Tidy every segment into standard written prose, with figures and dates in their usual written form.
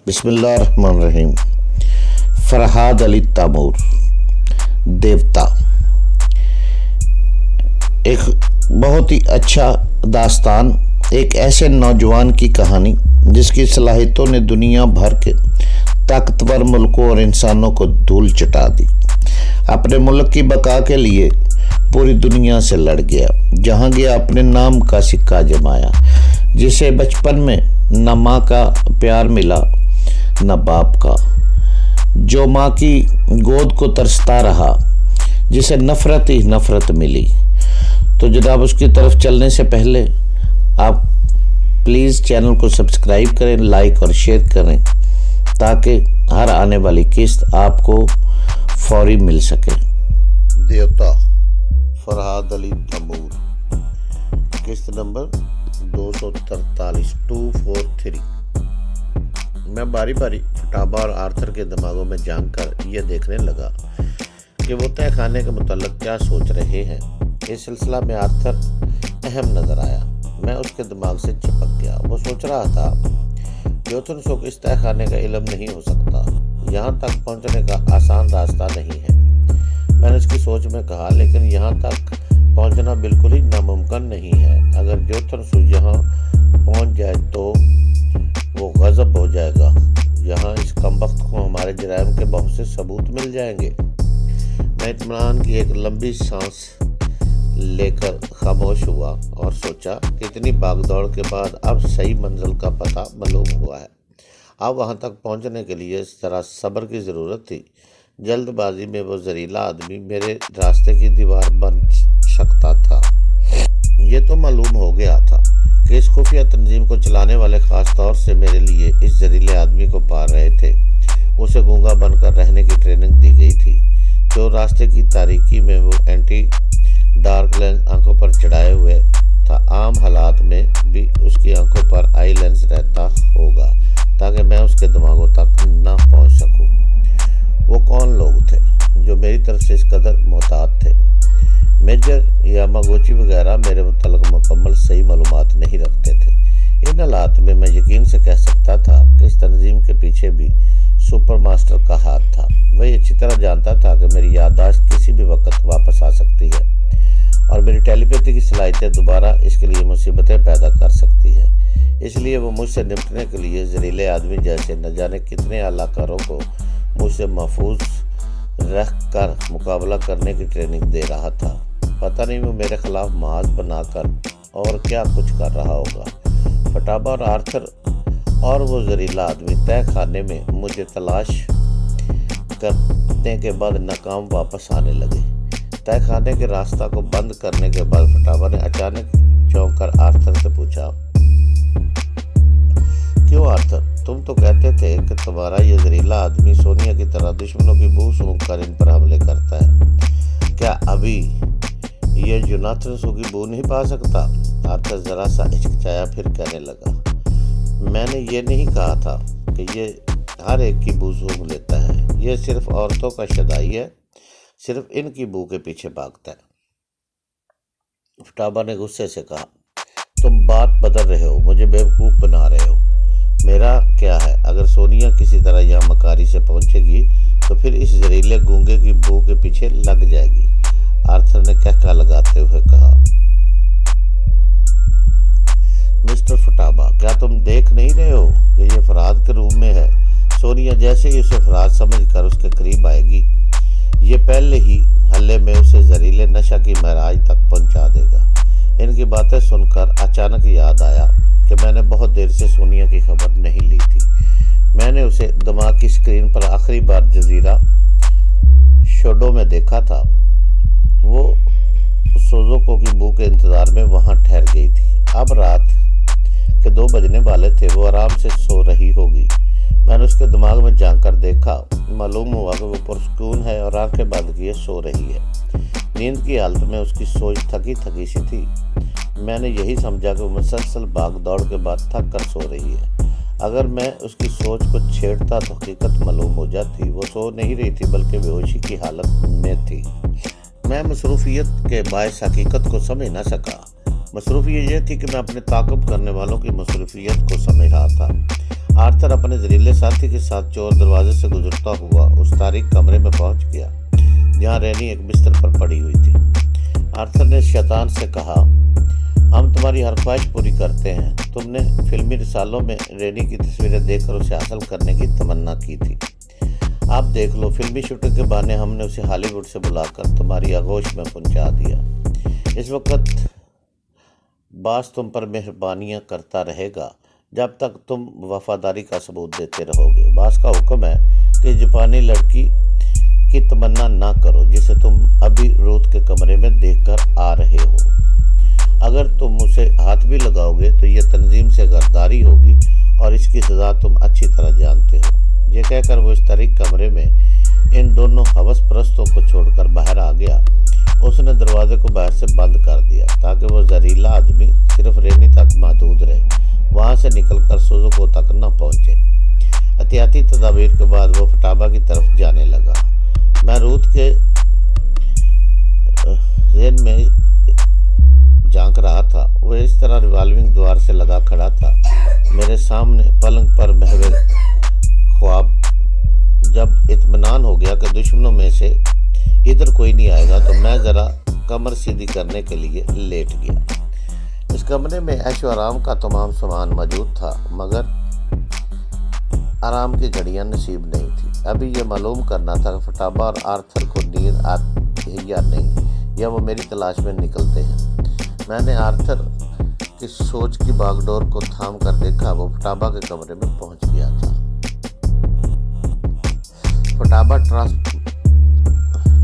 بسم اللہ الرحمن الرحیم۔ فرحاد علی تیمور، دیوتا، ایک بہت ہی اچھا داستان، ایک ایسے نوجوان کی کہانی جس کی صلاحیتوں نے دنیا بھر کے طاقتور ملکوں اور انسانوں کو دھول چٹا دی۔ اپنے ملک کی بقا کے لیے پوری دنیا سے لڑ گیا، جہاں گیا اپنے نام کا سکہ جمایا، جسے بچپن میں نہ ماں کا پیار ملا نہ باپ کا، جو ماں کی گود کو ترستا رہا، جسے نفرت ہی نفرت ملی۔ تو جناب اس کی طرف چلنے سے پہلے آپ پلیز چینل کو سبسکرائب کریں، لائک اور شیئر کریں تاکہ ہر آنے والی قسط آپ کو فوری مل سکے۔ دیوتا، فرحاد علی تیمور، قسط نمبر 243 243۔ میں باری باری فٹابا اور آرتھر کے دماغوں میں جان کر یہ دیکھنے لگا کہ وہ تہہ خانے کے متعلق کیا سوچ رہے ہیں۔ اس سلسلہ میں آرتھر اہم نظر آیا۔ میں اس کے دماغ سے چپک گیا۔ وہ سوچ رہا تھا جوتھنسو کو اس تہہ خانے کا علم نہیں ہو سکتا، یہاں تک پہنچنے کا آسان راستہ نہیں ہے۔ میں نے اس کی سوچ میں کہا، لیکن یہاں تک پہنچنا بالکل ہی ناممکن نہیں ہے۔ اگر جوتھنسو یہاں پہنچ جائے تو وہ غضب ہو جائے گا۔ یہاں اس کمبخت کو ہمارے جرائم کے بہت سے ثبوت مل جائیں گے۔ میں اطمینان کی ایک لمبی سانس لے کر خاموش ہوا اور سوچا کہ اتنی بھاگ دوڑ کے بعد اب صحیح منزل کا پتہ معلوم ہوا ہے۔ اب وہاں تک پہنچنے کے لیے ذرا صبر کی ضرورت تھی۔ جلد بازی میں وہ زہریلا آدمی میرے راستے کی دیوار بن سکتا تھا۔ یہ تو معلوم ہو گیا تھا کہ اس خفیہ تنظیم کو چلانے والے خاص طور سے میرے لیے اس زہریلے آدمی کو پا رہے تھے۔ اسے گونگا بن کر رہنے کی ٹریننگ دی گئی تھی، جو راستے کی تاریکی میں وہ اینٹی ڈارک لینس آنکھوں پر چڑھائے ہوئے تھا۔ عام حالات میں بھی اس کی آنکھوں پر آئی لینس رہتا ہوگا تاکہ میں اس کے دماغوں تک نہ پہنچ سکوں۔ وہ کون لوگ تھے جو میری طرف سے اس قدر محتاط تھے؟ میجر یاماگوچی وغیرہ میرے متعلق مکمل صحیح معلومات نہیں رکھتے تھے۔ ان حالات میں میں یقین سے کہہ سکتا تھا کہ اس تنظیم کے پیچھے بھی سپر ماسٹر کا ہاتھ تھا۔ وہ یہ اچھی طرح جانتا تھا کہ میری یادداشت کسی بھی وقت واپس آ سکتی ہے اور میری ٹیلی پیتھی کی صلاحیتیں دوبارہ اس کے لیے مصیبتیں پیدا کر سکتی ہیں۔ اس لیے وہ مجھ سے نمٹنے کے لیے زہریلے آدمی جیسے نہ جانے کتنے اعلیٰ کاروں کو مجھ سے محفوظ رکھ کر مقابلہ کرنے کی ٹریننگ دے رہا تھا۔ پتہ نہیں وہ میرے خلاف محاذ بنا کر اور کیا کچھ کر رہا ہوگا۔ فٹابا اور آرتھر اور وہ زہریلا آدمی تہہ خانے میں مجھے تلاش کرنے کے بعد ناکام واپس آنے لگے۔ تہہ خانے کے راستہ کو بند کرنے کے بعد فٹابا نے اچانک چونک کر آرتھر سے پوچھا، کیوں آرتھر، تم تو کہتے تھے کہ تمہارا یہ زہریلا آدمی سونیا کی طرح دشمنوں کی بو سونگھ کر ان پر حملے کرتا ہے، کیا ابھی یہ جوناتھنسو کی بو نہیں پا سکتا؟ آرتھر ذرا سا ہچکچایا، پھر کہنے لگا، میں نے یہ نہیں کہا تھا کہ یہ ہر ایک کی بو سونگھ لیتا ہے، یہ صرف عورتوں کا شدائی ہے، صرف ان کی بو کے پیچھے بھاگتا ہے۔ فٹابا نے غصے سے کہا، تم بات بدل رہے ہو، مجھے بیوقوف بنا رہے ہو۔ میرا کیا ہے، اگر سونیا کسی طرح یہاں مکاری سے پہنچے گی تو پھر اس زہریلے گونگے کی بو کے پیچھے لگ جائے گی۔ آرتھر نے کہکا لگاتے ہوئے کہا، مسٹر فٹابا، کیا تم دیکھ نہیں رہے ہو کہ یہ فرحاد کے روم میں ہے؟ سونیا جیسے ہی اسے فرحاد سمجھ کر اس کے قریب آئے گی، یہ پہلے ہی حلے میں اسے زہریلے نشہ کی معراج تک پہنچا دے گا۔ ان کی باتیں سن کر اچانک یاد آیا کہ میں نے بہت دیر سے سونیا کی خبر نہیں لی تھی۔ میں نے اسے دماغ کی اسکرین پر آخری بار جزیرہ شوڈو میں دیکھا تھا۔ وہ سوزوکو کی بو کے انتظار میں وہاں ٹھہر گئی تھی۔ اب رات کے 2 بجنے والے تھے، وہ آرام سے سو رہی ہوگی۔ میں نے اس کے دماغ میں جھانک کر دیکھا، معلوم ہوا کہ وہ پرسکون ہے اور آنکھیں بند کیے سو رہی ہے۔ نیند کی حالت میں اس کی سوچ تھکی تھکی سی تھی۔ میں نے یہی سمجھا کہ وہ مسلسل بھاگ دوڑ کے بعد تھک کر سو رہی ہے۔ اگر میں اس کی سوچ کو چھیڑتا تو حقیقت معلوم ہو جاتی۔ وہ سو نہیں رہی تھی بلکہ بے ہوشی کی حالت میں تھی۔ میں مصروفیت کے باعث حقیقت کو سمجھ نہ سکا۔ مصروفیت یہ تھی کہ میں اپنے تعاقب کرنے والوں کی مصروفیت کو سمجھ رہا تھا۔ آرتھر اپنے زہریلے ساتھی کے ساتھ چور دروازے سے گزرتا ہوا اس تاریک کمرے میں پہنچ گیا جہاں رینی ایک بستر پر پڑی ہوئی تھی۔ آرتھر نے شیطان سے کہا، ہم تمہاری ہر خواہش پوری کرتے ہیں۔ تم نے فلمی رسالوں میں رینی کی تصویریں دیکھ کر اسے حاصل کرنے کی تمنا کی تھی۔ آپ دیکھ لو، فلمی شوٹنگ کے بہانے ہم نے اسے ہالی ووڈ سے بلا کر تمہاری آغوش میں پہنچا دیا۔ اس وقت باس تم پر مہربانیاں کرتا رہے گا جب تک تم وفاداری کا ثبوت دیتے رہو گے۔ باس کا حکم ہے کہ جاپانی لڑکی کی تمنا نہ کرو جسے تم ابھی روت کے کمرے میں دیکھ کر آ رہے ہو۔ اگر تم اسے ہاتھ بھی لگاؤ گے تو یہ تنظیم سے غداری ہوگی اور اس کی سزا تم اچھی طرح جانتے ہو۔ یہ کہہ کر وہ اس تاریک کمرے میں ان دونوں ہوس پرستوں کو چھوڑ کر باہر آ گیا۔ اس نے دروازے کو باہر سے بند کر دیا تاکہ وہ زہریلا آدمی صرف رینی تک محدود رہے، وہاں سے نکل کر سوزوکو تک نہ پہنچے۔ احتیاطی تدابیر کے بعد وہ فٹابا کی طرف جانے لگا۔ میں روت کے ذہن میں جھانک رہا تھا۔ وہ اس طرح ریوالونگ دوار سے لگا کھڑا تھا میرے سامنے پلنگ پر محو خواب۔ جب اطمینان ہو گیا کہ دشمنوں میں سے ادھر کوئی نہیں آئے گا تو میں ذرا کمر سیدھی کرنے کے لیے لیٹ گیا۔ اس کمرے میں عیش و آرام کا تمام سامان موجود تھا مگر آرام کی گھڑیاں نصیب نہیں تھی۔ ابھی یہ معلوم کرنا تھا کہ فٹابا اور آرتھر کو نیند آتی ہے یا نہیں، یا وہ میری تلاش میں نکلتے ہیں۔ میں نے آرتھر کی سوچ کی باغ ڈور کو تھام کر دیکھا، وہ فٹابا کے کمرے میں پہنچ گیا تھا۔ فٹابا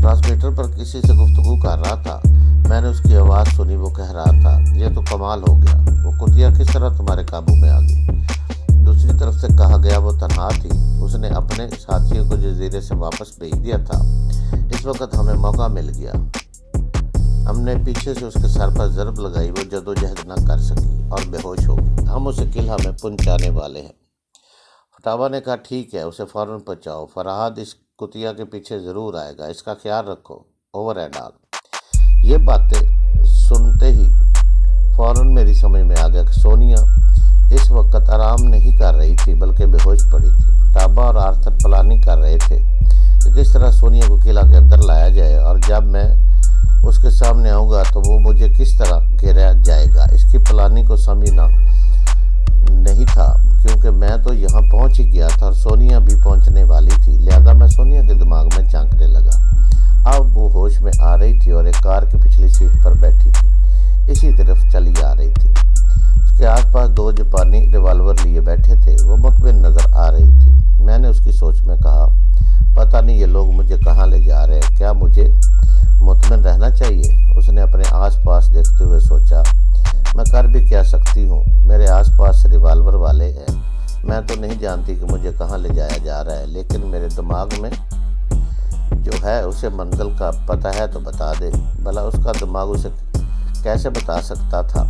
ٹرانسمیٹر پر کسی سے گفتگو کر رہا تھا۔ میں نے اس کی آواز سنی، وہ کہہ رہا تھا، یہ تو کمال ہو گیا، وہ کتیا کس طرح تمہارے قابو میں آ گئی؟ دوسری طرف سے کہا گیا وہ تنہا تھی، اس نے اپنے ساتھیوں کو جزیرے سے واپس بھیج دیا تھا۔ اس وقت ہمیں موقع مل گیا۔ ہم نے پیچھے سے اس کے سر پر ضرب لگائی، وہ جدوجہد نہ کر سکی اور بے ہوش ہو گئی۔ ہم اسے قلعہ میں پہنچانے والے ہیں۔ فٹابا نے کہا، ٹھیک ہے، اسے فوراً پہنچاؤ۔ فرہاد اس کتیا کے پیچھے ضرور آئے گا، اس کا خیال رکھو، اوور اینڈ آل۔ یہ باتیں سنتے ہی فوراً میری سمجھ میں آ گیا کہ سونیا اس وقت آرام نہیں کر رہی تھی بلکہ بے ہوش پڑی تھی۔ فٹابا اور آرتھر پلاننگ کر رہے تھے کہ کس طرح سونیا کو قلعہ کے اندر لایا جائے اور جب میں اس کے سامنے آؤں گا تو وہ مجھے کس طرح گھیرا جائے گا۔ اس کی پلاننگ کو سمجھنا نہیں تھا کیونکہ میں تو یہاں پہنچ ہی گیا تھا اور سونیا بھی پہنچنے والی تھی، لہذا میں سونیا کے دماغ میں جھانکنے لگا۔ اب وہ ہوش میں آ رہی تھی اور ایک کار کی پچھلی سیٹ پر بیٹھی تھی، اسی طرف چلی آ رہی تھی۔ اس کے آس پاس دو جاپانی ریوالور لیے بیٹھے تھے، وہ مطمئن نظر آ رہی تھی۔ میں نے اس کی سوچ میں کہا، پتہ نہیں یہ لوگ مجھے کہاں لے جا رہے ہیں، کیا مجھے مطمئن رہنا چاہیے؟ اس نے اپنے آس پاس دیکھتے ہوئے سوچا، میں کر بھی کیا سکتی ہوں، میرے آس پاس ریوالور والے ہیں، میں تو نہیں جانتی کہ مجھے کہاں لے جایا جا رہا ہے، لیکن میرے دماغ میں جو ہے اسے منزل کا پتہ ہے تو بتا دے۔ بھلا اس کا دماغ اسے کیسے بتا سکتا تھا؟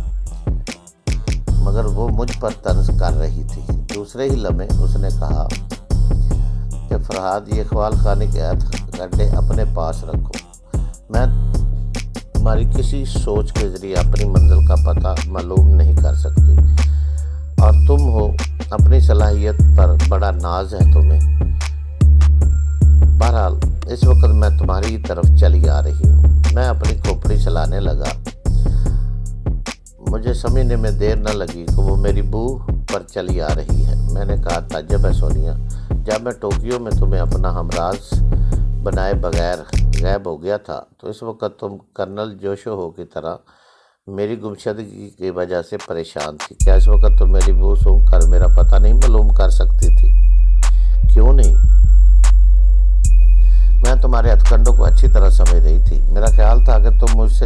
مگر وہ مجھ پر طنز کر رہی تھی۔ دوسرے ہی لمحے اس نے کہا کہ فرہاد، یہ اقبال خانے کے گڈھے اپنے پاس رکھو، میں تمہاری کسی سوچ کے ذریعے اپنی منزل کا پتہ معلوم نہیں کر سکتی، اور تم ہو اپنی صلاحیت پر بڑا ناز ہے تمہیں۔ بہرحال اس وقت میں تمہاری طرف چلی آ رہی ہوں۔ میں اپنی کھوپڑی چلانے لگا۔ مجھے سمجھنے میں دیر نہ لگی کہ وہ میری بو پر چلی آ رہی ہے۔ میں نے کہا، تعجب ہے سونیا، جب میں ٹوکیو میں تمہیں اپنا ہمراز بنائے بغیر غائب ہو گیا تھا تو اس وقت تم کرنل جوشو ہو کی طرح میری گمشدگی کی وجہ سے پریشان تھی۔ کیا اس وقت تم میری بو سونگ کر میرا پتہ نہیں معلوم کر سکتی تھی؟ کیوں نہیں؟ میں تمہارے ہتھ کنڈوں کو اچھی طرح سمجھ رہی تھی۔ میرا خیال تھا کہ تم مجھ سے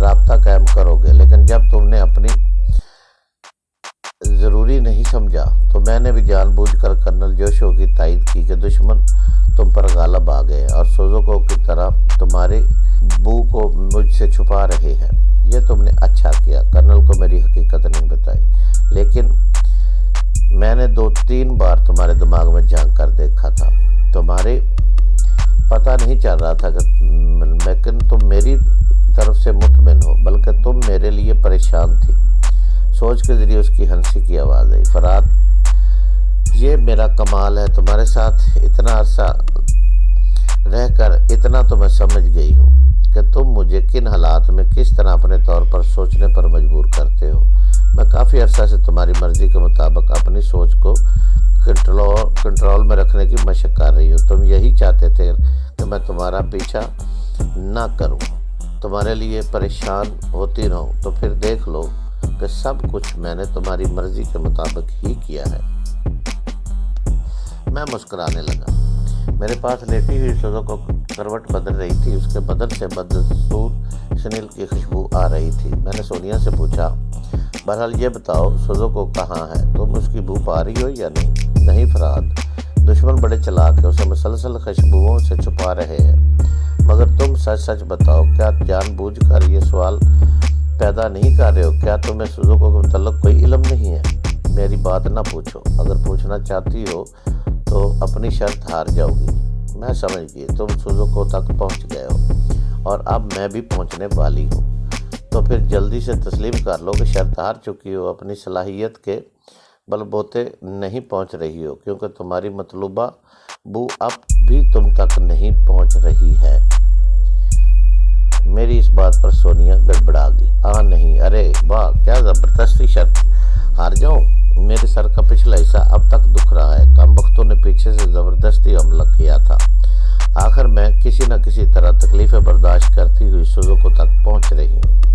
رابطہ قائم کرو گے، لیکن جب تم نے اپنی ضروری نہیں سمجھا تو میں نے بھی جان بوجھ کر کرنل جوشو کی تائید کی کہ دشمن تم پر غالب آ گئے اور سوزوکو کی طرح تمہاری بو کو مجھ سے چھپا رہے ہیں۔ یہ تم نے اچھا کیا، کرنل کو میری حقیقت نہیں بتائی، لیکن میں نے 2-3 بار تمہارے دماغ میں جھانک کر دیکھا تھا۔ تمہارے پتہ نہیں چل رہا تھا لیکن تم میری طرف سے مطمئن ہو، بلکہ تم میرے لیے پریشان تھی۔ سوچ کے ذریعے اس کی ہنسی کی آواز آئی۔ فرہاد، یہ میرا کمال ہے، تمہارے ساتھ اتنا عرصہ رہ کر اتنا تو میں سمجھ گئی ہوں کہ تم مجھے کن حالات میں کس طرح اپنے طور پر سوچنے پر مجبور کرتے ہو۔ میں کافی عرصہ سے تمہاری مرضی کے مطابق اپنی سوچ کو کنٹرول میں رکھنے کی مشق کر رہی ہوں۔ تم یہی چاہتے تھے کہ میں تمہارا پیچھا نہ کروں، تمہارے لیے پریشان ہوتی رہوں، تو پھر دیکھ لو کہ سب کچھ میں نے تمہاری مرضی کے مطابق ہی کیا ہے۔ میں مسکرانے لگا۔ میرے پاس لیٹی ہوئی سوزو کو کروٹ بدل رہی تھی، اس کے بدن سے بدستور شنیل کی خوشبو آ رہی تھی۔ میں نے سونیا سے پوچھا، بہرحال یہ بتاؤ سوزو کو کہاں ہے؟ تم اس کی بو پا رہی ہو یا نہیں؟ نہیں فرہاد، دشمن بڑے چلاک ہیں، اسے مسلسل خوشبوؤں سے چھپا رہے ہیں۔ مگر تم سچ سچ بتاؤ، کیا جان بوجھ کر یہ سوال پیدا نہیں کر رہے ہو؟ کیا تمہیں سوزو کو متعلق کوئی علم نہیں ہے؟ میری بات نہ پوچھو، اگر پوچھنا چاہتی ہو تو اپنی شرط ہار جاؤ گی۔ میں سمجھ گئی، تم سوزو کو تک پہنچ گئے ہو اور اب میں بھی پہنچنے والی ہوں، تو پھر جلدی سے تسلیم کر لو کہ شرط ہار چکی ہو، اپنی صلاحیت کے بل بوتے نہیں پہنچ رہی ہو، کیونکہ تمہاری مطلوبہ بو اب بھی تم تک نہیں پہنچ رہی ہے۔ میری اس بات پر سونیا گڑبڑا گئی۔ نہیں، ارے واہ، کیا زبردستی شرط ہار جاؤں؟ میرے سر کا پچھلا حصہ اب تک دکھ رہا ہے۔ کم بختوں نے پیچھے سے زبردستی حملہ کیا تھا۔ آخر میں کسی نہ کسی طرح تکلیفیں برداشت کرتی ہوئی سوزو کو تک پہنچ رہی ہوں۔